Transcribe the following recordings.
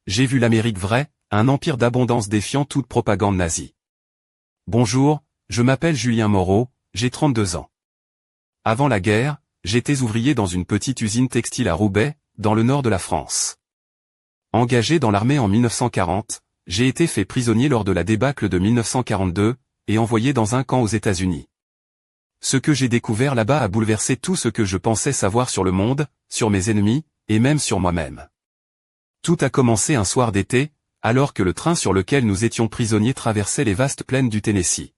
j'ai vu l'Amérique vraie, un empire d'abondance défiant toute propagande nazie. Bonjour, je m'appelle Julien Moreau, j'ai 32 ans. Avant la guerre, j'étais ouvrier dans une petite usine textile à Roubaix, dans le nord de la France. Engagé dans l'armée en 1940, j'ai été fait prisonnier lors de la débâcle de 1942, et envoyé dans un camp aux États-Unis. Ce que j'ai découvert là-bas a bouleversé tout ce que je pensais savoir sur le monde, sur mes ennemis, et même sur moi-même. Tout a commencé un soir d'été, alors que le train sur lequel nous étions prisonniers traversait les vastes plaines du Tennessee.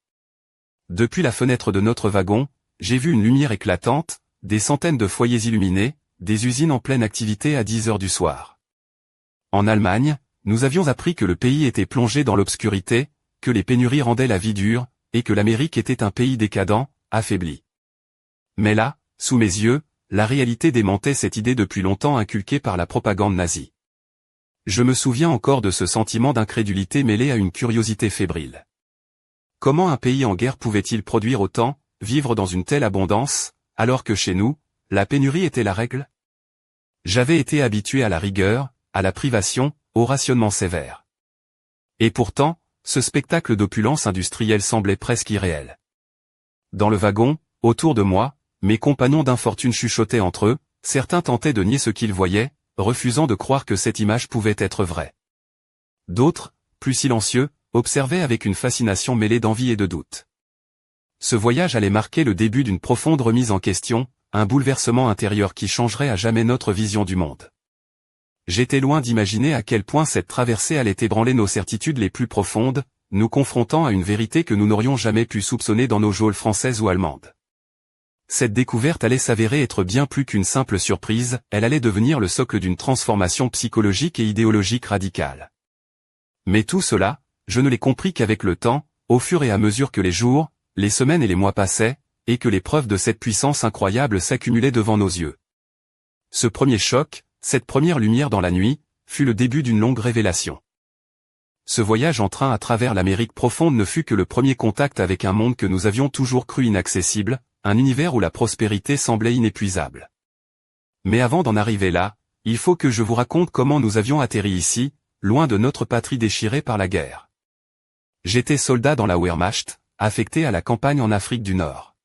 Depuis la fenêtre de notre wagon, j'ai vu une lumière éclatante, des centaines de foyers illuminés, des usines en pleine activité à 10 heures du soir. En Allemagne, nous avions appris que le pays était plongé dans l'obscurité, que les pénuries rendaient la vie dure, et que l'Amérique était un pays décadent, affaibli. Mais là, sous mes yeux, la réalité démentait cette idée depuis longtemps inculquée par la propagande nazie. Je me souviens encore de ce sentiment d'incrédulité mêlé à une curiosité fébrile. Comment un pays en guerre pouvait-il produire autant, vivre dans une telle abondance, alors que chez nous, la pénurie était la règle? J'avais été habitué à la rigueur, à la privation, au rationnement sévère. Et pourtant, ce spectacle d'opulence industrielle semblait presque irréel. Dans le wagon, autour de moi, mes compagnons d'infortune chuchotaient entre eux, certains tentaient de nier ce qu'ils voyaient, refusant de croire que cette image pouvait être vraie. D'autres, plus silencieux, observaient avec une fascination mêlée d'envie et de doute. Ce voyage allait marquer le début d'une profonde remise en question, un bouleversement intérieur qui changerait à jamais notre vision du monde. J'étais loin d'imaginer à quel point cette traversée allait ébranler nos certitudes les plus profondes, nous confrontant à une vérité que nous n'aurions jamais pu soupçonner dans nos geôles françaises ou allemandes. Cette découverte allait s'avérer être bien plus qu'une simple surprise, elle allait devenir le socle d'une transformation psychologique et idéologique radicale. Mais tout cela, je ne l'ai compris qu'avec le temps, au fur et à mesure que les jours, les semaines et les mois passaient, et que les preuves de cette puissance incroyable s'accumulaient devant nos yeux. Ce premier choc, cette première lumière dans la nuit, fut le début d'une longue révélation. Ce voyage en train à travers l'Amérique profonde ne fut que le premier contact avec un monde que nous avions toujours cru inaccessible, un univers où la prospérité semblait inépuisable. Mais avant d'en arriver là, il faut que je vous raconte comment nous avions atterri ici, loin de notre patrie déchirée par la guerre. J'étais soldat dans la Wehrmacht, affecté à la campagne en Afrique du Nord.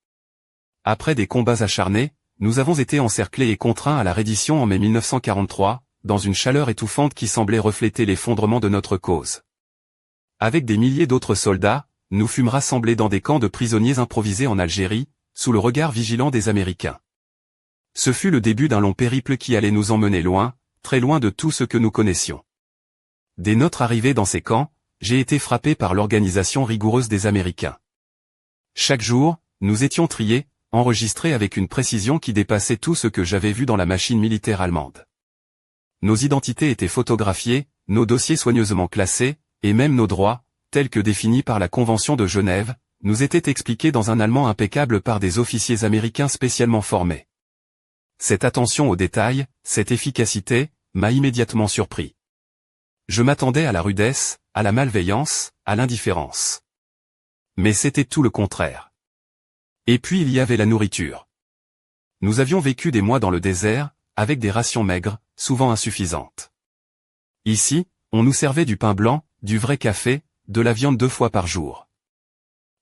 Après des combats acharnés, nous avons été encerclés et contraints à la reddition en mai 1943, dans une chaleur étouffante qui semblait refléter l'effondrement de notre cause. Avec des milliers d'autres soldats, nous fûmes rassemblés dans des camps de prisonniers improvisés en Algérie, sous le regard vigilant des Américains. Ce fut le début d'un long périple qui allait nous emmener loin, très loin de tout ce que nous connaissions. Dès notre arrivée dans ces camps, j'ai été frappé par l'organisation rigoureuse des Américains. Chaque jour, nous étions triés, enregistrés avec une précision qui dépassait tout ce que j'avais vu dans la machine militaire allemande. Nos identités étaient photographiées, nos dossiers soigneusement classés, et même nos droits, tels que définis par la Convention de Genève, nous étaient expliqués dans un allemand impeccable par des officiers américains spécialement formés. Cette attention aux détails, cette efficacité, m'a immédiatement surpris. Je m'attendais à la rudesse, à la malveillance, à l'indifférence. Mais c'était tout le contraire. Et puis il y avait la nourriture. Nous avions vécu des mois dans le désert, avec des rations maigres, souvent insuffisantes. Ici, on nous servait du pain blanc, du vrai café, de la viande 2 fois par jour.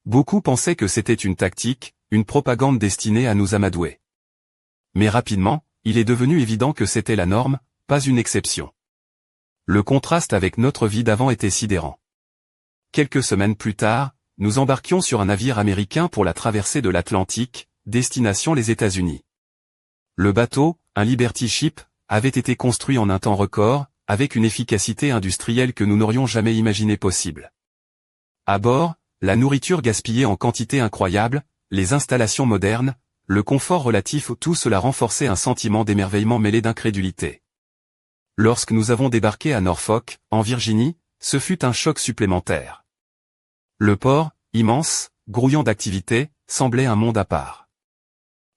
Beaucoup pensaient que c'était une tactique, une propagande destinée à nous amadouer. Mais rapidement, il est devenu évident que c'était la norme, pas une exception. Le contraste avec notre vie d'avant était sidérant. Quelques semaines plus tard, nous embarquions sur un navire américain pour la traversée de l'Atlantique, destination les États-Unis. Le bateau, un Liberty Ship, avait été construit en un temps record, avec une efficacité industrielle que nous n'aurions jamais imaginé possible. À bord, la nourriture gaspillée en quantité incroyable, les installations modernes, le confort relatif, tout cela renforçait un sentiment d'émerveillement mêlé d'incrédulité. Lorsque nous avons débarqué à Norfolk, en Virginie, ce fut un choc supplémentaire. Le port, immense, grouillant d'activité, semblait un monde à part.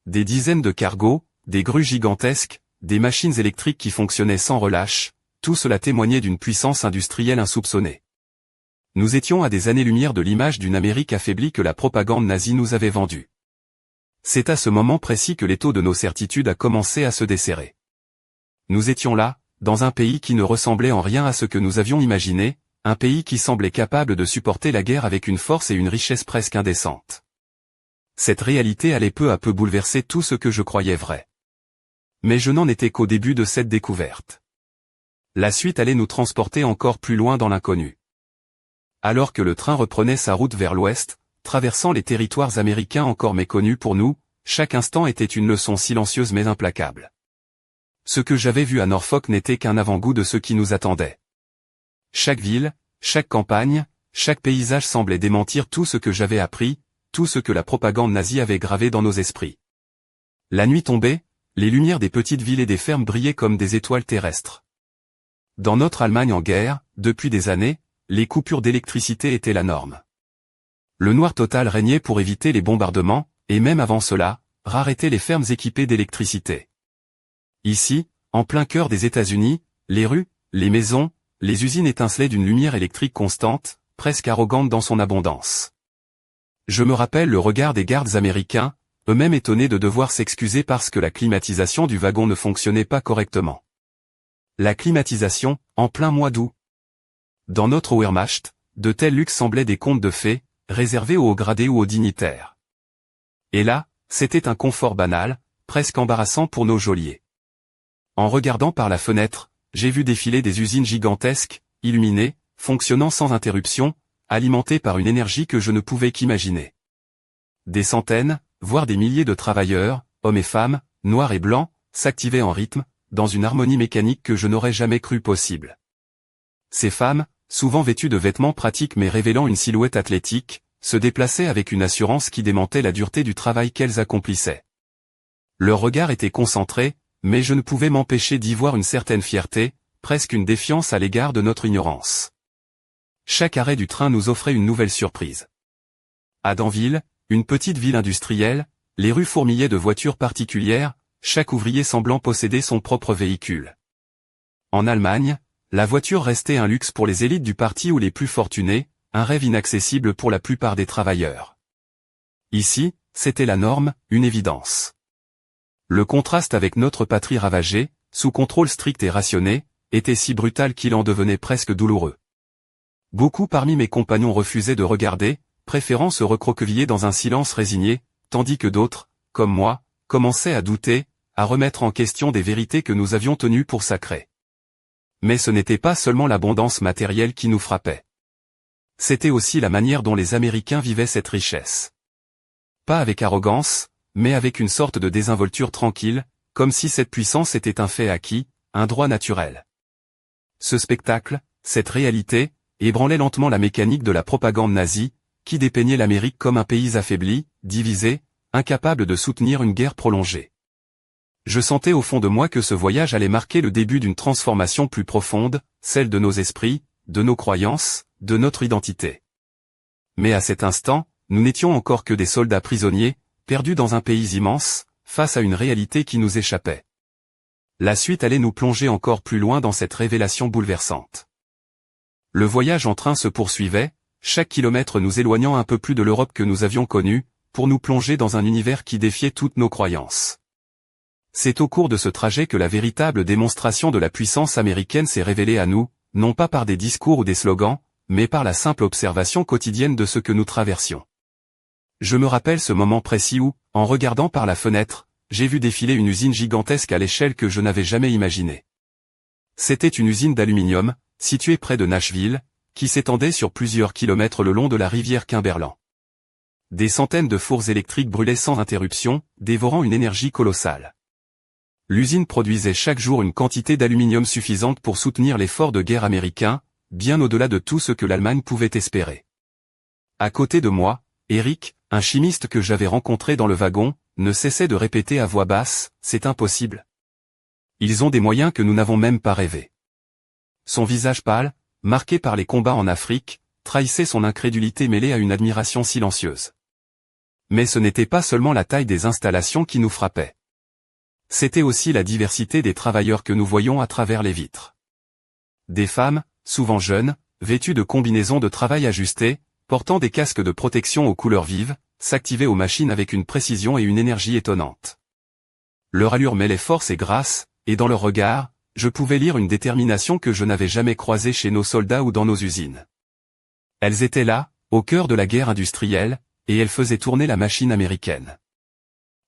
Des dizaines de cargos, des grues gigantesques, des machines électriques qui fonctionnaient sans relâche, tout cela témoignait d'une puissance industrielle insoupçonnée. Nous étions à des années-lumière de l'image d'une Amérique affaiblie que la propagande nazie nous avait vendue. C'est à ce moment précis que l'étau de nos certitudes a commencé à se desserrer. Nous étions là, dans un pays qui ne ressemblait en rien à ce que nous avions imaginé, un pays qui semblait capable de supporter la guerre avec une force et une richesse presque indécentes. Cette réalité allait peu à peu bouleverser tout ce que je croyais vrai. Mais je n'en étais qu'au début de cette découverte. La suite allait nous transporter encore plus loin dans l'inconnu. Alors que le train reprenait sa route vers l'ouest, traversant les territoires américains encore méconnus pour nous, chaque instant était une leçon silencieuse mais implacable. Ce que j'avais vu à Norfolk n'était qu'un avant-goût de ce qui nous attendait. Chaque ville, chaque campagne, chaque paysage semblait démentir tout ce que j'avais appris, tout ce que la propagande nazie avait gravé dans nos esprits. La nuit tombait, les lumières des petites villes et des fermes brillaient comme des étoiles terrestres. Dans notre Allemagne en guerre, depuis des années, les coupures d'électricité étaient la norme. Le noir total régnait pour éviter les bombardements, et même avant cela, rares étaient les fermes équipées d'électricité. Ici, en plein cœur des États-Unis, les rues, les maisons, les usines étincelaient d'une lumière électrique constante, presque arrogante dans son abondance. Je me rappelle le regard des gardes américains, eux-mêmes étonnés de devoir s'excuser parce que la climatisation du wagon ne fonctionnait pas correctement. La climatisation, en plein mois d'août. Dans notre Wehrmacht, de tels luxes semblaient des contes de fées, réservés aux hauts gradés ou aux dignitaires. Et là, c'était un confort banal, presque embarrassant pour nos geôliers. En regardant par la fenêtre, j'ai vu défiler des usines gigantesques, illuminées, fonctionnant sans interruption, alimentées par une énergie que je ne pouvais qu'imaginer. Des centaines, voire des milliers de travailleurs, hommes et femmes, noirs et blancs, s'activaient en rythme, dans une harmonie mécanique que je n'aurais jamais cru possible. Ces femmes, souvent vêtues de vêtements pratiques mais révélant une silhouette athlétique, se déplaçaient avec une assurance qui démentait la dureté du travail qu'elles accomplissaient. Leur regard était concentré, mais je ne pouvais m'empêcher d'y voir une certaine fierté, presque une défiance à l'égard de notre ignorance. Chaque arrêt du train nous offrait une nouvelle surprise. À Danville, une petite ville industrielle, les rues fourmillaient de voitures particulières, chaque ouvrier semblant posséder son propre véhicule. En Allemagne, la voiture restait un luxe pour les élites du parti ou les plus fortunés, un rêve inaccessible pour la plupart des travailleurs. Ici, c'était la norme, une évidence. Le contraste avec notre patrie ravagée, sous contrôle strict et rationné, était si brutal qu'il en devenait presque douloureux. Beaucoup parmi mes compagnons refusaient de regarder, préférant se recroqueviller dans un silence résigné, tandis que d'autres, comme moi, commençaient à douter, à remettre en question des vérités que nous avions tenues pour sacrées. Mais ce n'était pas seulement l'abondance matérielle qui nous frappait. C'était aussi la manière dont les Américains vivaient cette richesse. Pas avec arrogance, mais avec une sorte de désinvolture tranquille, comme si cette puissance était un fait acquis, un droit naturel. Ce spectacle, cette réalité, ébranlait lentement la mécanique de la propagande nazie, qui dépeignait l'Amérique comme un pays affaibli, divisé, incapable de soutenir une guerre prolongée. Je sentais au fond de moi que ce voyage allait marquer le début d'une transformation plus profonde, celle de nos esprits, de nos croyances, de notre identité. Mais à cet instant, nous n'étions encore que des soldats prisonniers, perdus dans un pays immense, face à une réalité qui nous échappait. La suite allait nous plonger encore plus loin dans cette révélation bouleversante. Le voyage en train se poursuivait, chaque kilomètre nous éloignant un peu plus de l'Europe que nous avions connue, pour nous plonger dans un univers qui défiait toutes nos croyances. C'est au cours de ce trajet que la véritable démonstration de la puissance américaine s'est révélée à nous, non pas par des discours ou des slogans, mais par la simple observation quotidienne de ce que nous traversions. Je me rappelle ce moment précis où, en regardant par la fenêtre, j'ai vu défiler une usine gigantesque à l'échelle que je n'avais jamais imaginée. C'était une usine d'aluminium, située près de Nashville, qui s'étendait sur plusieurs kilomètres le long de la rivière Cumberland. Des centaines de fours électriques brûlaient sans interruption, dévorant une énergie colossale. L'usine produisait chaque jour une quantité d'aluminium suffisante pour soutenir l'effort de guerre américain, bien au-delà de tout ce que l'Allemagne pouvait espérer. À côté de moi, Eric, un chimiste que j'avais rencontré dans le wagon, ne cessait de répéter à voix basse, « C'est impossible. Ils ont des moyens que nous n'avons même pas rêvés. » Son visage pâle, marqué par les combats en Afrique, trahissait son incrédulité mêlée à une admiration silencieuse. Mais ce n'était pas seulement la taille des installations qui nous frappait. C'était aussi la diversité des travailleurs que nous voyions à travers les vitres. Des femmes, souvent jeunes, vêtues de combinaisons de travail ajustées, portant des casques de protection aux couleurs vives, s'activaient aux machines avec une précision et une énergie étonnantes. Leur allure mêlait force et grâce, et dans leur regard, je pouvais lire une détermination que je n'avais jamais croisée chez nos soldats ou dans nos usines. Elles étaient là, au cœur de la guerre industrielle, et elles faisaient tourner la machine américaine.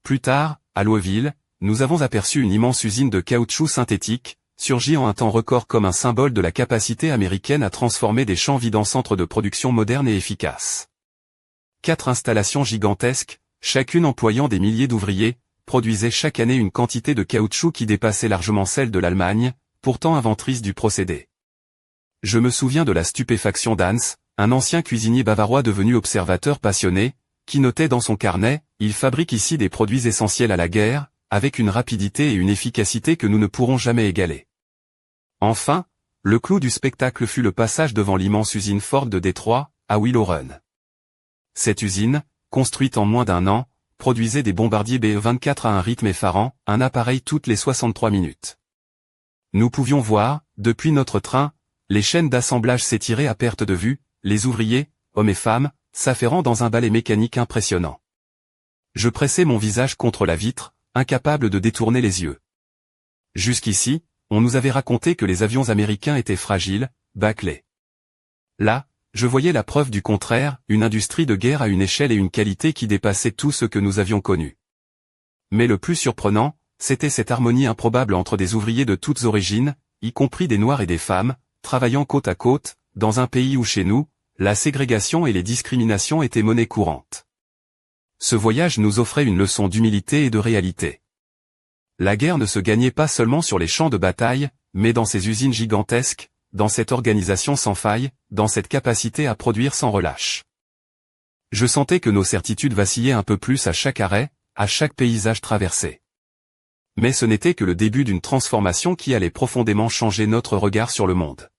Plus tard, à Louisville, nous avons aperçu une immense usine de caoutchouc synthétique, surgie en un temps record comme un symbole de la capacité américaine à transformer des champs vides en centres de production modernes et efficaces. 4 installations gigantesques, chacune employant des milliers d'ouvriers, produisaient chaque année une quantité de caoutchouc qui dépassait largement celle de l'Allemagne, pourtant inventrice du procédé. Je me souviens de la stupéfaction d'Hans, un ancien cuisinier bavarois devenu observateur passionné, qui notait dans son carnet « Il fabrique ici des produits essentiels à la guerre, avec une rapidité et une efficacité que nous ne pourrons jamais égaler. » Enfin, le clou du spectacle fut le passage devant l'immense usine Ford de Détroit, à Willow Run. Cette usine, construite en moins d'1 an, produisait des bombardiers BE-24 à un rythme effarant, un appareil toutes les 63 minutes. Nous pouvions voir, depuis notre train, les chaînes d'assemblage s'étirer à perte de vue, les ouvriers, hommes et femmes, s'affairant dans un balai mécanique impressionnant. Je pressais mon visage contre la vitre, incapable de détourner les yeux. Jusqu'ici, on nous avait raconté que les avions américains étaient fragiles, bâclés. Là, je voyais la preuve du contraire, une industrie de guerre à une échelle et une qualité qui dépassaient tout ce que nous avions connu. Mais le plus surprenant, c'était cette harmonie improbable entre des ouvriers de toutes origines, y compris des Noirs et des femmes, travaillant côte à côte, dans un pays où chez nous, la ségrégation et les discriminations étaient monnaie courante. Ce voyage nous offrait une leçon d'humilité et de réalité. La guerre ne se gagnait pas seulement sur les champs de bataille, mais dans ces usines gigantesques, dans cette organisation sans faille, dans cette capacité à produire sans relâche. Je sentais que nos certitudes vacillaient un peu plus à chaque arrêt, à chaque paysage traversé. Mais ce n'était que le début d'une transformation qui allait profondément changer notre regard sur le monde.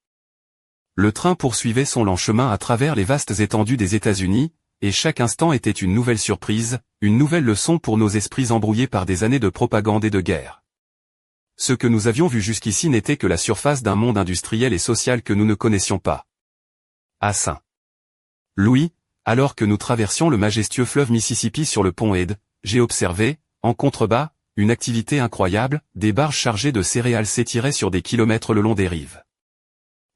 Le train poursuivait son lent chemin à travers les vastes étendues des États-Unis, et chaque instant était une nouvelle surprise, une nouvelle leçon pour nos esprits embrouillés par des années de propagande et de guerre. Ce que nous avions vu jusqu'ici n'était que la surface d'un monde industriel et social que nous ne connaissions pas. À Saint-Louis, alors que nous traversions le majestueux fleuve Mississippi sur le pont Ed, j'ai observé, en contrebas, une activité incroyable, des barges chargées de céréales s'étiraient sur des kilomètres le long des rives.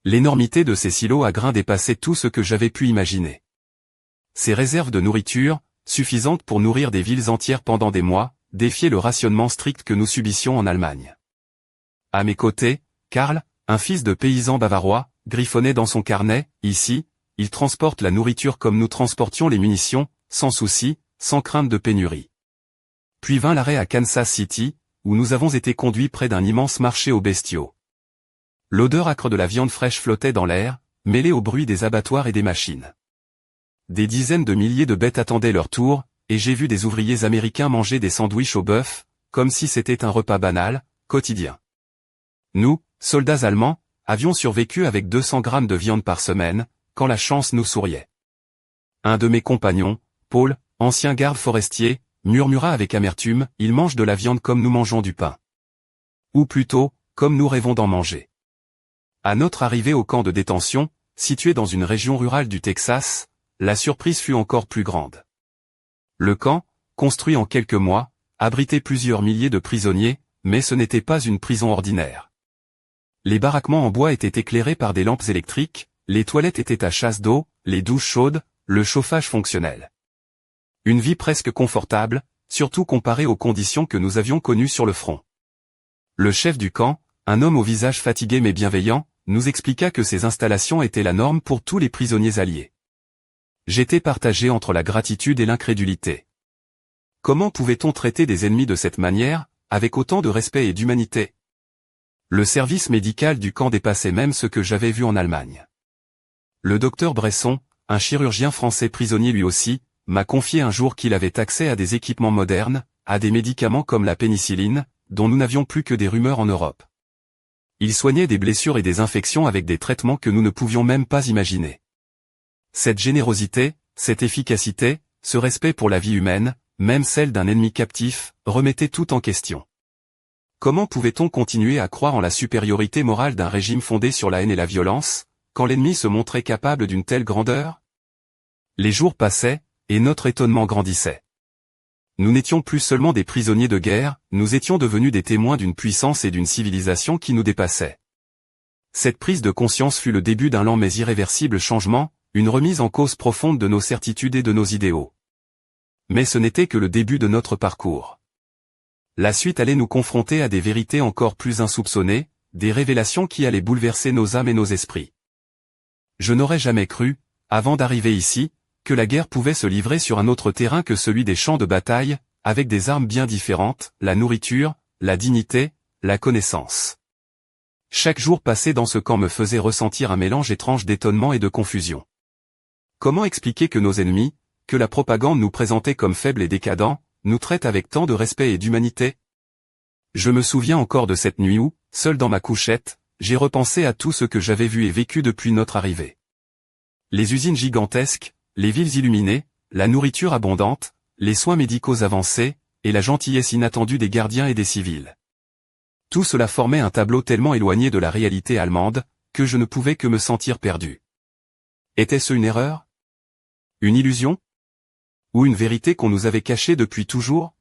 L'énormité de ces silos à grains dépassait tout ce que j'avais pu imaginer. Ces réserves de nourriture, suffisantes pour nourrir des villes entières pendant des mois, défiaient le rationnement strict que nous subissions en Allemagne. À mes côtés, Karl, un fils de paysan bavarois, griffonnait dans son carnet, « Ici, ils transportent la nourriture comme nous transportions les munitions, sans souci, sans crainte de pénurie. » Puis vint l'arrêt à Kansas City, où nous avons été conduits près d'un immense marché aux bestiaux. L'odeur âcre de la viande fraîche flottait dans l'air, mêlée au bruit des abattoirs et des machines. Des dizaines de milliers de bêtes attendaient leur tour, et j'ai vu des ouvriers américains manger des sandwichs au bœuf, comme si c'était un repas banal, quotidien. Nous, soldats allemands, avions survécu avec 200 grammes de viande par semaine, quand la chance nous souriait. Un de mes compagnons, Paul, ancien garde forestier, murmura avec amertume, « Ils mangent de la viande comme nous mangeons du pain. Ou plutôt, comme nous rêvons d'en manger. » À notre arrivée au camp de détention, situé dans une région rurale du Texas, la surprise fut encore plus grande. Le camp, construit en quelques mois, abritait plusieurs milliers de prisonniers, mais ce n'était pas une prison ordinaire. Les baraquements en bois étaient éclairés par des lampes électriques, les toilettes étaient à chasse d'eau, les douches chaudes, le chauffage fonctionnel. Une vie presque confortable, surtout comparée aux conditions que nous avions connues sur le front. Le chef du camp, un homme au visage fatigué mais bienveillant, nous expliqua que ces installations étaient la norme pour tous les prisonniers alliés. J'étais partagé entre la gratitude et l'incrédulité. Comment pouvait-on traiter des ennemis de cette manière, avec autant de respect et d'humanité? Le service médical du camp dépassait même ce que j'avais vu en Allemagne. Le docteur Bresson, un chirurgien français prisonnier lui aussi, m'a confié un jour qu'il avait accès à des équipements modernes, à des médicaments comme la pénicilline, dont nous n'avions plus que des rumeurs en Europe. Il soignait des blessures et des infections avec des traitements que nous ne pouvions même pas imaginer. Cette générosité, cette efficacité, ce respect pour la vie humaine, même celle d'un ennemi captif, remettait tout en question. Comment pouvait-on continuer à croire en la supériorité morale d'un régime fondé sur la haine et la violence, quand l'ennemi se montrait capable d'une telle grandeur? Les jours passaient, et notre étonnement grandissait. Nous n'étions plus seulement des prisonniers de guerre, nous étions devenus des témoins d'une puissance et d'une civilisation qui nous dépassait. Cette prise de conscience fut le début d'un lent mais irréversible changement, une remise en cause profonde de nos certitudes et de nos idéaux. Mais ce n'était que le début de notre parcours. La suite allait nous confronter à des vérités encore plus insoupçonnées, des révélations qui allaient bouleverser nos âmes et nos esprits. Je n'aurais jamais cru, avant d'arriver ici, que la guerre pouvait se livrer sur un autre terrain que celui des champs de bataille, avec des armes bien différentes, la nourriture, la dignité, la connaissance. Chaque jour passé dans ce camp me faisait ressentir un mélange étrange d'étonnement et de confusion. Comment expliquer que nos ennemis, que la propagande nous présentait comme faibles et décadents, nous traitent avec tant de respect et d'humanité? Je me souviens encore de cette nuit où, seul dans ma couchette, j'ai repensé à tout ce que j'avais vu et vécu depuis notre arrivée. Les usines gigantesques, les villes illuminées, la nourriture abondante, les soins médicaux avancés, et la gentillesse inattendue des gardiens et des civils. Tout cela formait un tableau tellement éloigné de la réalité allemande, que je ne pouvais que me sentir perdu. Était-ce une erreur? Une illusion? Ou une vérité qu'on nous avait cachée depuis toujours?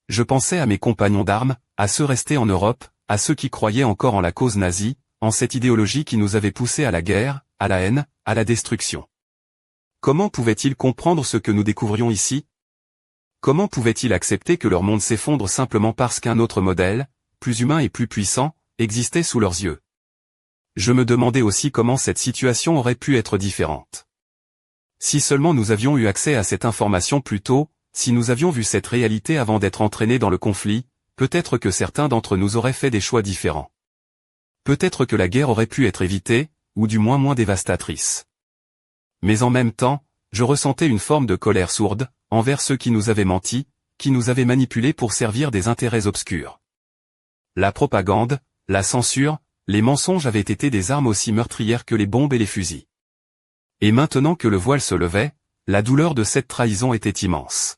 Je pensais à mes compagnons d'armes, à ceux restés en Europe, à ceux qui croyaient encore en la cause nazie, en cette idéologie qui nous avait poussés à la guerre, à la haine, à la destruction. Comment pouvaient-ils comprendre ce que nous découvrions ici? Comment pouvaient-ils accepter que leur monde s'effondre simplement parce qu'un autre modèle, plus humain et plus puissant, existait sous leurs yeux? Je me demandais aussi comment cette situation aurait pu être différente. Si seulement nous avions eu accès à cette information plus tôt, si nous avions vu cette réalité avant d'être entraînés dans le conflit, peut-être que certains d'entre nous auraient fait des choix différents. Peut-être que la guerre aurait pu être évitée, ou du moins moins dévastatrice. Mais en même temps, je ressentais une forme de colère sourde, envers ceux qui nous avaient menti, qui nous avaient manipulés pour servir des intérêts obscurs. La propagande, la censure, les mensonges avaient été des armes aussi meurtrières que les bombes et les fusils. Et maintenant que le voile se levait, la douleur de cette trahison était immense.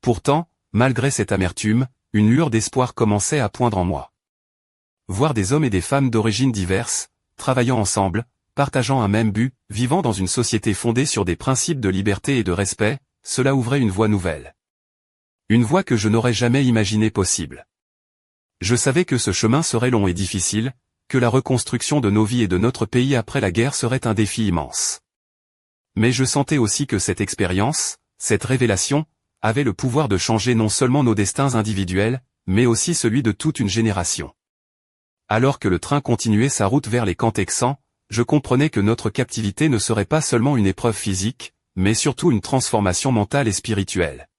Pourtant, malgré cette amertume, une lueur d'espoir commençait à poindre en moi. Voir des hommes et des femmes d'origines diverses, travaillant ensemble, partageant un même but, vivant dans une société fondée sur des principes de liberté et de respect, cela ouvrait une voie nouvelle. Une voie que je n'aurais jamais imaginée possible. Je savais que ce chemin serait long et difficile, que la reconstruction de nos vies et de notre pays après la guerre serait un défi immense. Mais je sentais aussi que cette expérience, cette révélation, avait le pouvoir de changer non seulement nos destins individuels, mais aussi celui de toute une génération. Alors que le train continuait sa route vers les camps texans, je comprenais que notre captivité ne serait pas seulement une épreuve physique, mais surtout une transformation mentale et spirituelle.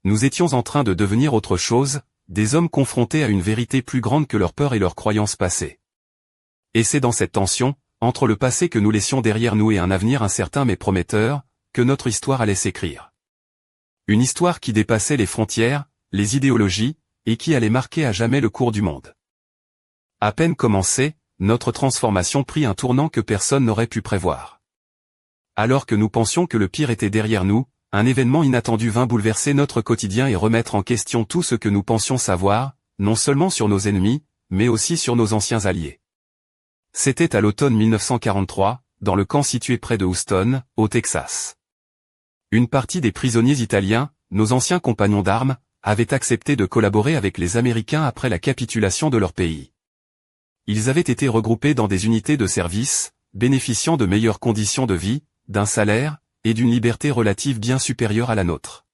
Nous étions en train de devenir autre chose, des hommes confrontés à une vérité plus grande que leurs peurs et leurs croyances passées. Et c'est dans cette tension, entre le passé que nous laissions derrière nous et un avenir incertain mais prometteur, que notre histoire allait s'écrire. Une histoire qui dépassait les frontières, les idéologies, et qui allait marquer à jamais le cours du monde. À peine commencée, notre transformation prit un tournant que personne n'aurait pu prévoir. Alors que nous pensions que le pire était derrière nous, un événement inattendu vint bouleverser notre quotidien et remettre en question tout ce que nous pensions savoir, non seulement sur nos ennemis, mais aussi sur nos anciens alliés. C'était à l'automne 1943, dans le camp situé près de Houston, au Texas. Une partie des prisonniers italiens, nos anciens compagnons d'armes, avaient accepté de collaborer avec les Américains après la capitulation de leur pays. Ils avaient été regroupés dans des unités de service, bénéficiant de meilleures conditions de vie, d'un salaire, et d'une liberté relative bien supérieure à la nôtre.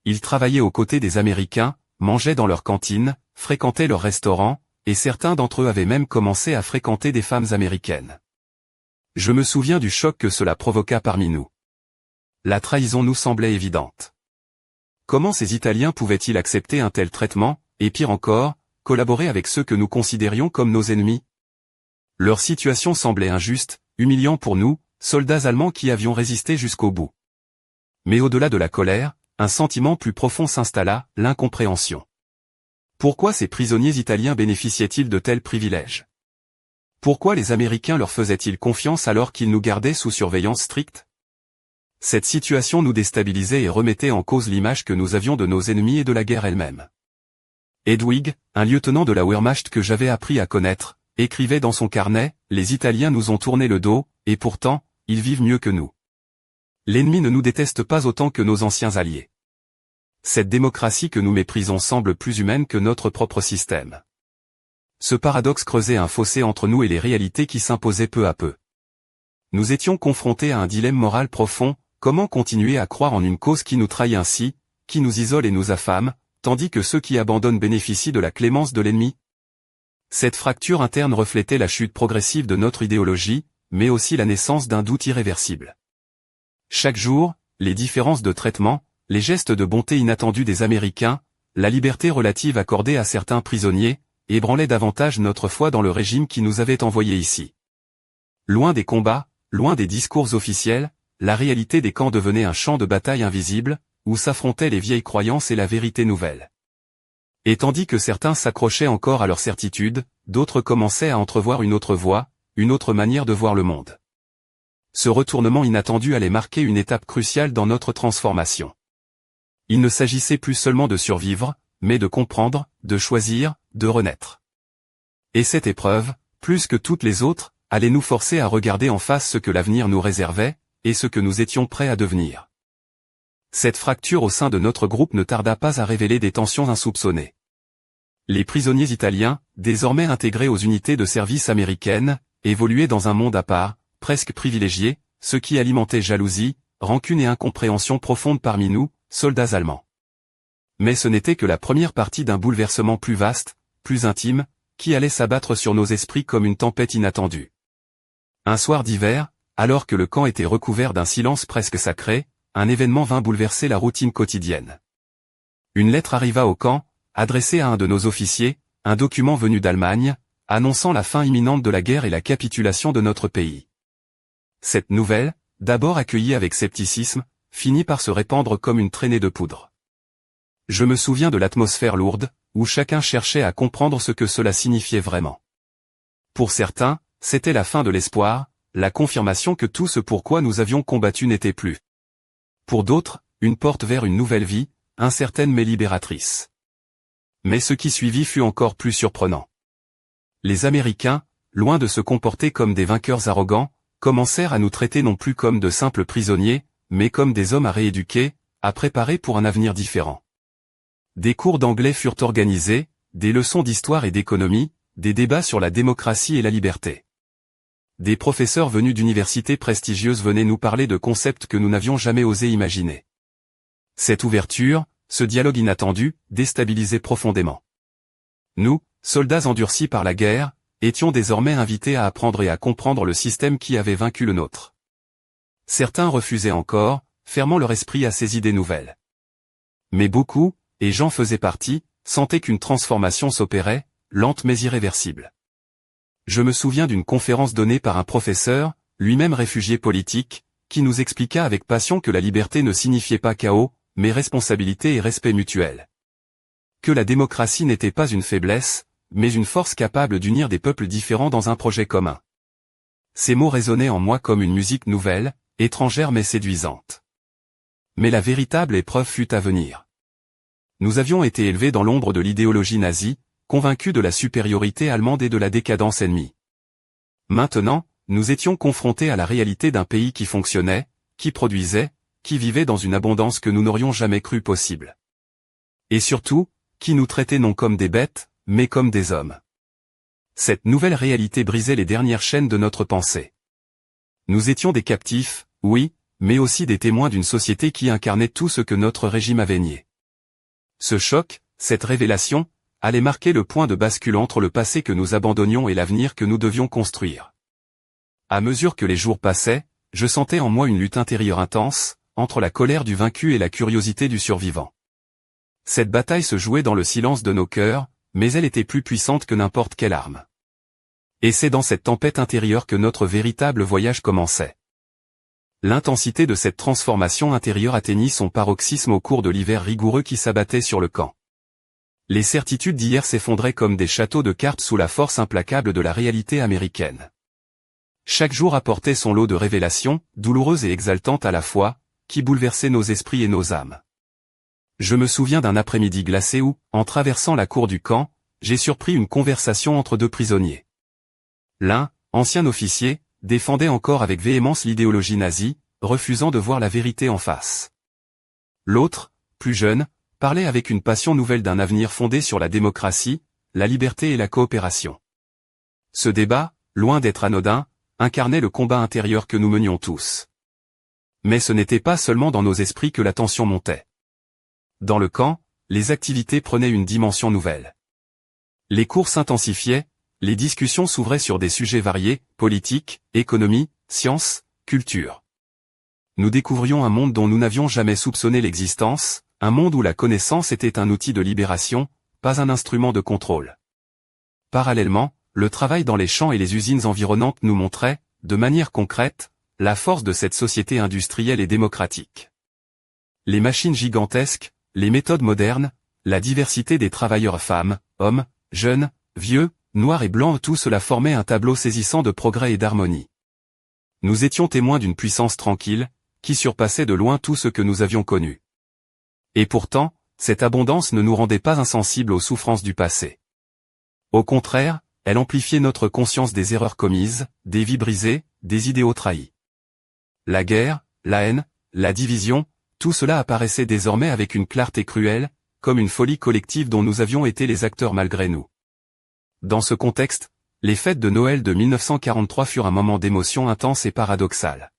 Ils travaillaient aux côtés des Américains, mangeaient dans leurs cantines, fréquentaient leurs restaurants, et certains d'entre eux avaient même commencé à fréquenter des femmes américaines. Je me souviens du choc que cela provoqua parmi nous. La trahison nous semblait évidente. Comment ces Italiens pouvaient-ils accepter un tel traitement, et pire encore, collaborer avec ceux que nous considérions comme nos ennemis? Leur situation semblait injuste, humiliant pour nous, soldats allemands qui avions résisté jusqu'au bout. Mais au-delà de la colère, un sentiment plus profond s'installa, l'incompréhension. Pourquoi ces prisonniers italiens bénéficiaient-ils de tels privilèges? Pourquoi les Américains leur faisaient-ils confiance alors qu'ils nous gardaient sous surveillance stricte? Cette situation nous déstabilisait et remettait en cause l'image que nous avions de nos ennemis et de la guerre elle-même. Hedwig, un lieutenant de la Wehrmacht que j'avais appris à connaître, écrivait dans son carnet, « Les Italiens nous ont tourné le dos, et pourtant, ils vivent mieux que nous. L'ennemi ne nous déteste pas autant que nos anciens alliés. » Cette démocratie que nous méprisons semble plus humaine que notre propre système. Ce paradoxe creusait un fossé entre nous et les réalités qui s'imposaient peu à peu. Nous étions confrontés à un dilemme moral profond, comment continuer à croire en une cause qui nous trahit ainsi, qui nous isole et nous affame, tandis que ceux qui abandonnent bénéficient de la clémence de l'ennemi? Cette fracture interne reflétait la chute progressive de notre idéologie, mais aussi la naissance d'un doute irréversible. Chaque jour, les différences de traitement, les gestes de bonté inattendus des Américains, la liberté relative accordée à certains prisonniers, ébranlaient davantage notre foi dans le régime qui nous avait envoyés ici. Loin des combats, loin des discours officiels, la réalité des camps devenait un champ de bataille invisible, où s'affrontaient les vieilles croyances et la vérité nouvelle. Et tandis que certains s'accrochaient encore à leur certitude, d'autres commençaient à entrevoir une autre voie, une autre manière de voir le monde. Ce retournement inattendu allait marquer une étape cruciale dans notre transformation. Il ne s'agissait plus seulement de survivre, mais de comprendre, de choisir, de renaître. Et cette épreuve, plus que toutes les autres, allait nous forcer à regarder en face ce que l'avenir nous réservait, et ce que nous étions prêts à devenir. Cette fracture au sein de notre groupe ne tarda pas à révéler des tensions insoupçonnées. Les prisonniers italiens, désormais intégrés aux unités de service américaines, évoluaient dans un monde à part, presque privilégié, ce qui alimentait jalousie, rancune et incompréhension profonde parmi nous, soldats allemands. Mais ce n'était que la première partie d'un bouleversement plus vaste, plus intime, qui allait s'abattre sur nos esprits comme une tempête inattendue. Un soir d'hiver, alors que le camp était recouvert d'un silence presque sacré, un événement vint bouleverser la routine quotidienne. Une lettre arriva au camp, adressée à un de nos officiers, un document venu d'Allemagne, annonçant la fin imminente de la guerre et la capitulation de notre pays. Cette nouvelle, d'abord accueillie avec scepticisme, finit par se répandre comme une traînée de poudre. Je me souviens de l'atmosphère lourde, où chacun cherchait à comprendre ce que cela signifiait vraiment. Pour certains, c'était la fin de l'espoir, la confirmation que tout ce pourquoi nous avions combattu n'était plus. Pour d'autres, une porte vers une nouvelle vie, incertaine mais libératrice. Mais ce qui suivit fut encore plus surprenant. Les Américains, loin de se comporter comme des vainqueurs arrogants, commencèrent à nous traiter non plus comme de simples prisonniers, mais comme des hommes à rééduquer, à préparer pour un avenir différent. Des cours d'anglais furent organisés, des leçons d'histoire et d'économie, des débats sur la démocratie et la liberté. Des professeurs venus d'universités prestigieuses venaient nous parler de concepts que nous n'avions jamais osé imaginer. Cette ouverture, ce dialogue inattendu, déstabilisait profondément. Nous, soldats endurcis par la guerre, étions désormais invités à apprendre et à comprendre le système qui avait vaincu le nôtre. Certains refusaient encore, fermant leur esprit à ces idées nouvelles. Mais beaucoup, et j'en faisais partie, sentaient qu'une transformation s'opérait, lente mais irréversible. Je me souviens d'une conférence donnée par un professeur, lui-même réfugié politique, qui nous expliqua avec passion que la liberté ne signifiait pas chaos, mais responsabilité et respect mutuel. Que la démocratie n'était pas une faiblesse, mais une force capable d'unir des peuples différents dans un projet commun. Ces mots résonnaient en moi comme une musique nouvelle, étrangère mais séduisante. Mais la véritable épreuve fut à venir. Nous avions été élevés dans l'ombre de l'idéologie nazie, convaincus de la supériorité allemande et de la décadence ennemie. Maintenant, nous étions confrontés à la réalité d'un pays qui fonctionnait, qui produisait, qui vivait dans une abondance que nous n'aurions jamais cru possible. Et surtout, qui nous traitait non comme des bêtes, mais comme des hommes. Cette nouvelle réalité brisait les dernières chaînes de notre pensée. Nous étions des captifs, oui, mais aussi des témoins d'une société qui incarnait tout ce que notre régime avait nié. Ce choc, cette révélation, allait marquer le point de bascule entre le passé que nous abandonnions et l'avenir que nous devions construire. À mesure que les jours passaient, je sentais en moi une lutte intérieure intense, entre la colère du vaincu et la curiosité du survivant. Cette bataille se jouait dans le silence de nos cœurs, mais elle était plus puissante que n'importe quelle arme. Et c'est dans cette tempête intérieure que notre véritable voyage commençait. L'intensité de cette transformation intérieure atteignit son paroxysme au cours de l'hiver rigoureux qui s'abattait sur le camp. Les certitudes d'hier s'effondraient comme des châteaux de cartes sous la force implacable de la réalité américaine. Chaque jour apportait son lot de révélations, douloureuses et exaltantes à la fois, qui bouleversaient nos esprits et nos âmes. Je me souviens d'un après-midi glacé où, en traversant la cour du camp, j'ai surpris une conversation entre deux prisonniers. L'un, ancien officier, défendait encore avec véhémence l'idéologie nazie, refusant de voir la vérité en face. L'autre, plus jeune, parlait avec une passion nouvelle d'un avenir fondé sur la démocratie, la liberté et la coopération. Ce débat, loin d'être anodin, incarnait le combat intérieur que nous menions tous. Mais ce n'était pas seulement dans nos esprits que la tension montait. Dans le camp, les activités prenaient une dimension nouvelle. Les cours s'intensifiaient, les discussions s'ouvraient sur des sujets variés, politique, économie, sciences, culture. Nous découvrions un monde dont nous n'avions jamais soupçonné l'existence, un monde où la connaissance était un outil de libération, pas un instrument de contrôle. Parallèlement, le travail dans les champs et les usines environnantes nous montrait, de manière concrète, la force de cette société industrielle et démocratique. Les machines gigantesques, les méthodes modernes, la diversité des travailleurs femmes, hommes, jeunes, vieux, noirs et blancs, tout cela formait un tableau saisissant de progrès et d'harmonie. Nous étions témoins d'une puissance tranquille, qui surpassait de loin tout ce que nous avions connu. Et pourtant, cette abondance ne nous rendait pas insensibles aux souffrances du passé. Au contraire, elle amplifiait notre conscience des erreurs commises, des vies brisées, des idéaux trahis. La guerre, la haine, la division, tout cela apparaissait désormais avec une clarté cruelle, comme une folie collective dont nous avions été les acteurs malgré nous. Dans ce contexte, les fêtes de Noël de 1943 furent un moment d'émotion intense et paradoxale.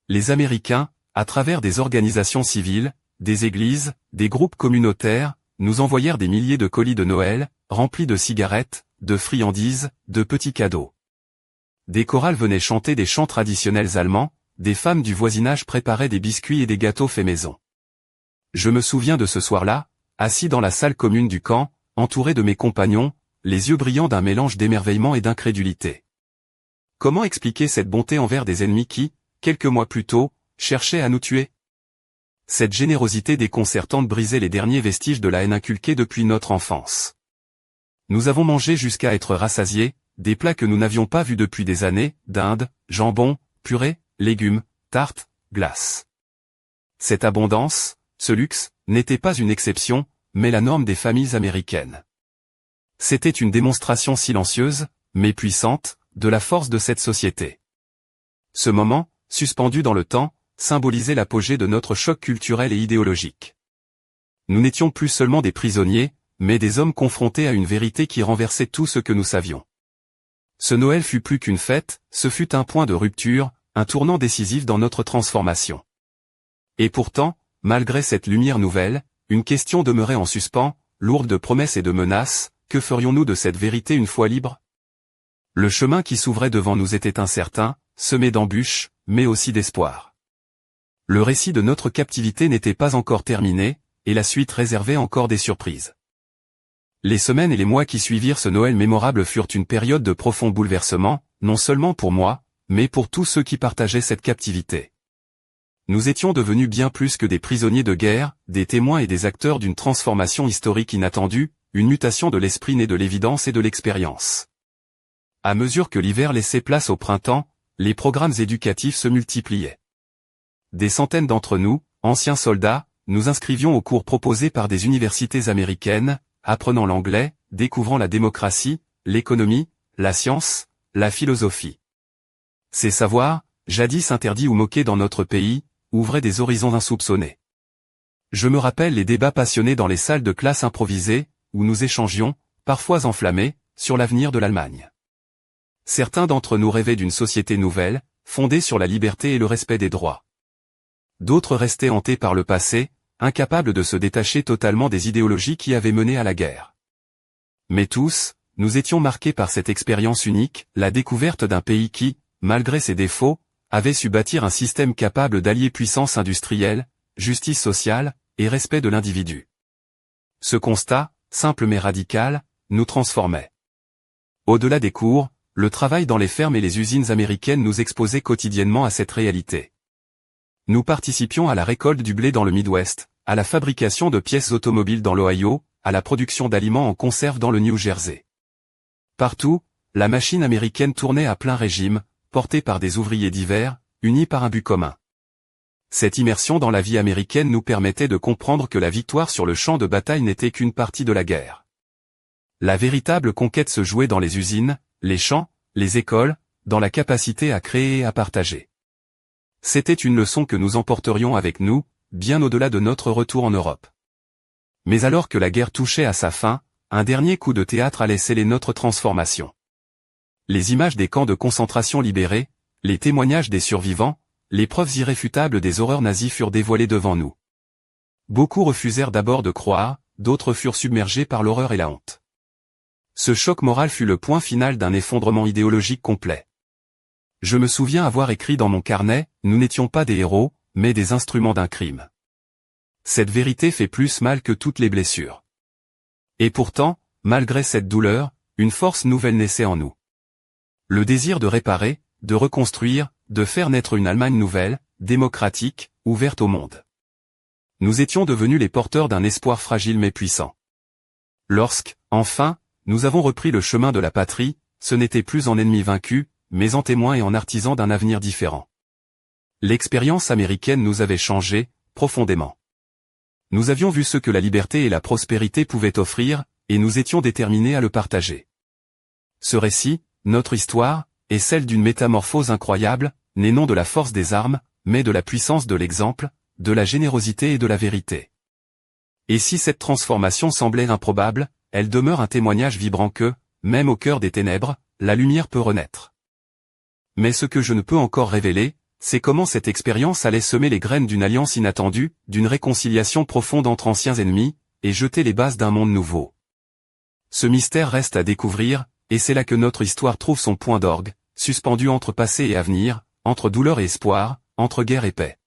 Les Américains, à travers des organisations civiles, des églises, des groupes communautaires, nous envoyèrent des milliers de colis de Noël, remplis de cigarettes, de friandises, de petits cadeaux. Des chorales venaient chanter des chants traditionnels allemands, des femmes du voisinage préparaient des biscuits et des gâteaux faits maison. Je me souviens de ce soir-là, assis dans la salle commune du camp, entouré de mes compagnons, les yeux brillants d'un mélange d'émerveillement et d'incrédulité. Comment expliquer cette bonté envers des ennemis qui, quelques mois plus tôt, cherchaient à nous tuer? Cette générosité déconcertante brisait les derniers vestiges de la haine inculquée depuis notre enfance. Nous avons mangé jusqu'à être rassasiés, des plats que nous n'avions pas vus depuis des années, dinde, jambon, purée, légumes, tartes, glaces. Cette abondance, ce luxe, n'était pas une exception, mais la norme des familles américaines. C'était une démonstration silencieuse, mais puissante, de la force de cette société. Ce moment, suspendu dans le temps, symbolisait l'apogée de notre choc culturel et idéologique. Nous n'étions plus seulement des prisonniers, mais des hommes confrontés à une vérité qui renversait tout ce que nous savions. Ce Noël fut plus qu'une fête, ce fut un point de rupture, un tournant décisif dans notre transformation. Et pourtant, malgré cette lumière nouvelle, une question demeurait en suspens, lourde de promesses et de menaces. Que ferions-nous de cette vérité une fois libres? Le chemin qui s'ouvrait devant nous était incertain, semé d'embûches, mais aussi d'espoir. Le récit de notre captivité n'était pas encore terminé, et la suite réservait encore des surprises. Les semaines et les mois qui suivirent ce Noël mémorable furent une période de profond bouleversement, non seulement pour moi, mais pour tous ceux qui partageaient cette captivité. Nous étions devenus bien plus que des prisonniers de guerre, des témoins et des acteurs d'une transformation historique inattendue, une mutation de l'esprit née de l'évidence et de l'expérience. À mesure que l'hiver laissait place au printemps, les programmes éducatifs se multipliaient. Des centaines d'entre nous, anciens soldats, nous inscrivions aux cours proposés par des universités américaines, apprenant l'anglais, découvrant la démocratie, l'économie, la science, la philosophie. Ces savoirs, jadis interdits ou moqués dans notre pays, ouvraient des horizons insoupçonnés. Je me rappelle les débats passionnés dans les salles de classe improvisées, où nous échangions, parfois enflammés, sur l'avenir de l'Allemagne. Certains d'entre nous rêvaient d'une société nouvelle, fondée sur la liberté et le respect des droits. D'autres restaient hantés par le passé, incapables de se détacher totalement des idéologies qui avaient mené à la guerre. Mais tous, nous étions marqués par cette expérience unique, la découverte d'un pays qui, malgré ses défauts, avait su bâtir un système capable d'allier puissance industrielle, justice sociale, et respect de l'individu. Ce constat, simple mais radical, nous transformait. Au-delà des cours, le travail dans les fermes et les usines américaines nous exposait quotidiennement à cette réalité. Nous participions à la récolte du blé dans le Midwest, à la fabrication de pièces automobiles dans l'Ohio, à la production d'aliments en conserve dans le New Jersey. Partout, la machine américaine tournait à plein régime, portée par des ouvriers divers, unis par un but commun. Cette immersion dans la vie américaine nous permettait de comprendre que la victoire sur le champ de bataille n'était qu'une partie de la guerre. La véritable conquête se jouait dans les usines, les champs, les écoles, dans la capacité à créer et à partager. C'était une leçon que nous emporterions avec nous, bien au-delà de notre retour en Europe. Mais alors que la guerre touchait à sa fin, un dernier coup de théâtre allait sceller notre transformation. Les images des camps de concentration libérés, les témoignages des survivants, les preuves irréfutables des horreurs nazies furent dévoilées devant nous. Beaucoup refusèrent d'abord de croire, d'autres furent submergés par l'horreur et la honte. Ce choc moral fut le point final d'un effondrement idéologique complet. Je me souviens avoir écrit dans mon carnet, nous n'étions pas des héros, mais des instruments d'un crime. Cette vérité fait plus mal que toutes les blessures. Et pourtant, malgré cette douleur, une force nouvelle naissait en nous. Le désir de réparer, de reconstruire, de faire naître une Allemagne nouvelle, démocratique, ouverte au monde. Nous étions devenus les porteurs d'un espoir fragile mais puissant. Lorsque, enfin, nous avons repris le chemin de la patrie, ce n'était plus en ennemis vaincus, mais en témoins et en artisans d'un avenir différent. L'expérience américaine nous avait changés, profondément. Nous avions vu ce que la liberté et la prospérité pouvaient offrir, et nous étions déterminés à le partager. Ce récit, notre histoire, est celle d'une métamorphose incroyable, née non de la force des armes, mais de la puissance de l'exemple, de la générosité et de la vérité. Et si cette transformation semblait improbable, elle demeure un témoignage vibrant que, même au cœur des ténèbres, la lumière peut renaître. Mais ce que je ne peux encore révéler, c'est comment cette expérience allait semer les graines d'une alliance inattendue, d'une réconciliation profonde entre anciens ennemis, et jeter les bases d'un monde nouveau. Ce mystère reste à découvrir, et c'est là que notre histoire trouve son point d'orgue, suspendu entre passé et avenir, entre douleur et espoir, entre guerre et paix.